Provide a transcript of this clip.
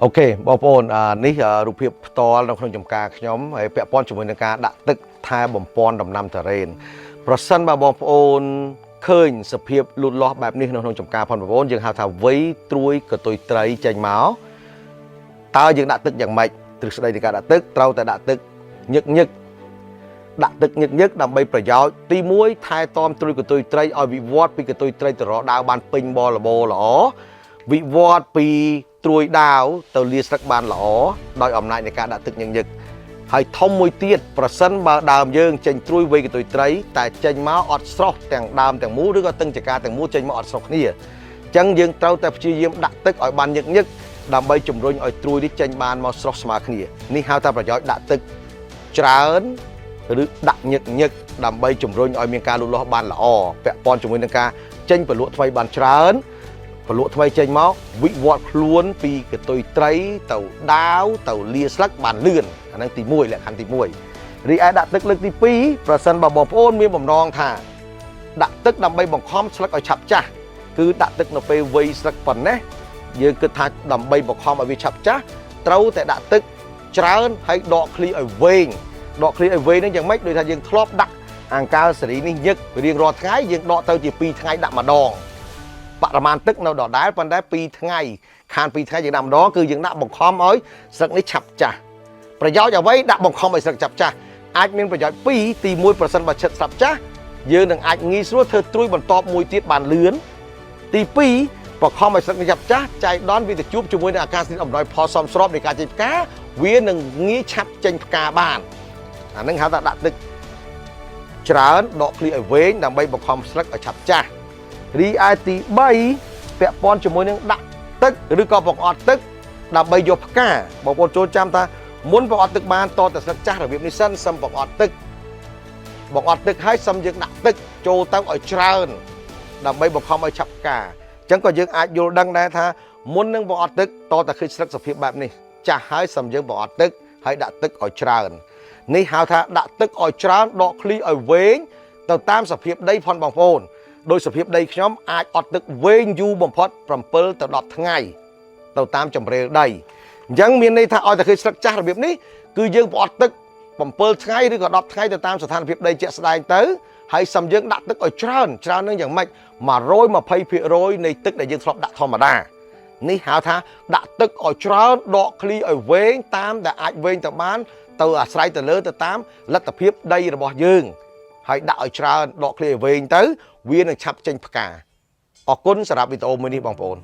អូខេបងប្អូននេះរូបភាពផ្ទាល់នៅក្នុងចំការខ្ញុំហើយពាក់ព័ន្ធជាមួយនឹងការដាក់ទឹកថែបំពន់ដំណាំតារ៉េនប្រសិនបើបងប្អូនឃើញសភាពលូតលាស់បែបនេះនៅក្នុងចំការផងបងប្អូនយើងហៅថាវ័យត្រួយកតុយត្រីចេញមកតើយើងដាក់ទឹកយ៉ាងម៉េចទ្រឹស្ដីនៃការដាក់ទឹកត្រូវតែដាក់ទឹកញឹកដាក់ទឹកញឹកដើម្បីប្រយោជន៍ទី1ថែទាំត្រួយកតុយត្រីឲ្យវិវត្តពីកតុយត្រីទៅរកដាវបានពេញបលបល្អវិវត្តពីត្រួយដាវទៅលាស្លឹកបានល្អដោយអំណាចនៃការដាក់ទឹកញឹកហើយធំមួយទៀតប្រសិនបើដើមយើងចេញត្រួយវ័យកតុយត្រីតែចេញមកអត់ស្រស់ទាំងដើមទាំងមូលឬក៏ទឹងចការទាំងមូលចេញមកអត់ស្រស់គ្នាអញ្ចឹងយើងត្រូវតែព្យាយាមដាក់ទឹកឲ្យបានញឹកដើម្បីជំរុញឲ្យត្រួយនេះចេញបានមកស្រស់ស្មើគ្នានេះហៅថាប្រយោជន៍ដាក់ទឹកច្រើនឬដាក់ញឹកដើម្បីជំរុញឲ្យមានការលូតលាស់បានល្អពាក់ព័ន្ធជាមួយនឹងការចេញពលក់ថ្មីបានច្រើនពលក់ថ្មីចេញមកវិវត្តខ្លួនពីកតុយត្រីទៅដាវទៅលាស្លឹកបានលឿនអាហ្នឹងទី1លក្ខខណ្ឌទី1រីឯដាក់ទឹកលើកទី2ប្រសិនបើបងប្អូនមានបំណងថាដាក់ទឹកដើម្បីបង្ខំស្លឹកឲ្យឆាប់ចាស់គឺដាក់ទឹកនៅពេលវ័យស្លឹកប៉ុណ្ណេះយើងគិតថាដើម្បីបង្ខំឲ្យវាឆាប់ចាស់ត្រូវតែដាក់ទឹកច្រើនហើយដកឃ្លីឲ្យវែងដកឃ្លីឲ្យវែងហ្នឹងយ៉ាងម៉េចដូចថាយើងធ្លាប់ដាក់អង្ការសេរីនេះញឹករៀងរាល់ថ្ងៃយើងដកទៅជា2ថ្ងៃដាក់ម្ដងបរិមាណទឹកនៅដដែលប៉ុន្តែ2ថ្ងៃខាន2ថ្ងៃយើងដាក់ម្ដងគឺយើងដាក់បង្ខំឲ្យស្លឹកនេះឆាប់ចាស់ប្រយោជន៍អ្វីដាក់បង្ខំឲ្យស្លឹកឆាប់ចាស់អាចមានប្រយោជន៍2ទី1ប្រសិនបើឈិតស្លាប់ចាស់យើងនឹងអាចងាយស្រួលធ្វើត្រួយបន្ទាប់មួយទៀតបានលឿនទី2បង្ខំឲ្យស្លឹកនេះឆាប់ចាស់ចៃដន្យវាទៅជួបជាមួយនឹងអាកាសធាតុអំណោយផលសមស្របនៃការចេញផ្កាវានឹងងាយឆាប់ចេញផ្កាបានអានឹងហៅថាដាក់ទឹកច្រើនដកឃ្លីឲ្យវែងដើម្បីបង្ខំស្លឹកឲ្យឆាប់ចាស់រីឯទី3ពាក់ព័ន្ធជាមួយនឹងដាក់ទឹកឬក៏បង្អត់ទឹកដើម្បីយកផ្កាបងប្អូនចូលចាំថាមុនបង្អត់ទឹកបានតតែស្លឹកចាស់របៀបនេះសិនសឹមបង្អត់ទឹកហើយសឹមយើងដាក់ទឹកចូលទៅឲ្យច្រើនដើម្បីបង្ខំឲ្យឆាប់ផ្កាអញ្ចឹងក៏យើងអាចយល់ដឹងដែរថាមុននឹងបង្អត់ទឹកតតែឃើញស្លឹកសភាពបែបនេះចាស់ហើយសឹមយើងបង្អត់ទឹកហើយដាក់ទឹកឲ្យច្រើននេះហៅថាដាក់ទឹកឲ្យច្រើនដកឃ្លីឲ្យវែងទៅតាមសភាពដីផងបងប្អូនដោយសភាពដីខ្ញុំអាចអត់ទឹកវែងយូរបំផុត7ទៅ10ថ្ងៃទៅតាមជម្រៅដីអញ្ចឹងមានន័យថាឲ្យតែឃើញស្លឹកចាស់របៀបនេះគឺយើងប្រអត់ទឹក7ថ្ងៃឬក៏10ថ្ងៃទៅតាមស្ថានភាពដីជាក់ស្ដែងទៅហើយសឹមយើងដាក់ទឹកឲ្យច្រើននឹងយ៉ាងម៉េច120% នៃទឹកដែលយើងធ្លាប់ដាក់ធម្មតានេះហៅថាដាក់ទឹកឲ្យច្រើនដកឃ្លីឲ្យវែងតាមដែលអាចវែងទៅបានទៅអាស្រ័យទៅលើទៅតាមលទ្ធភាពដីរបស់យើងហើយដាក់ឲ្យច្រើនដកឃ្លីឲ្យវែងទៅវានឹងឆាប់ចេញផ្កាអរគុណសម្រាប់វីដេអូមួយនេះបងប្អូន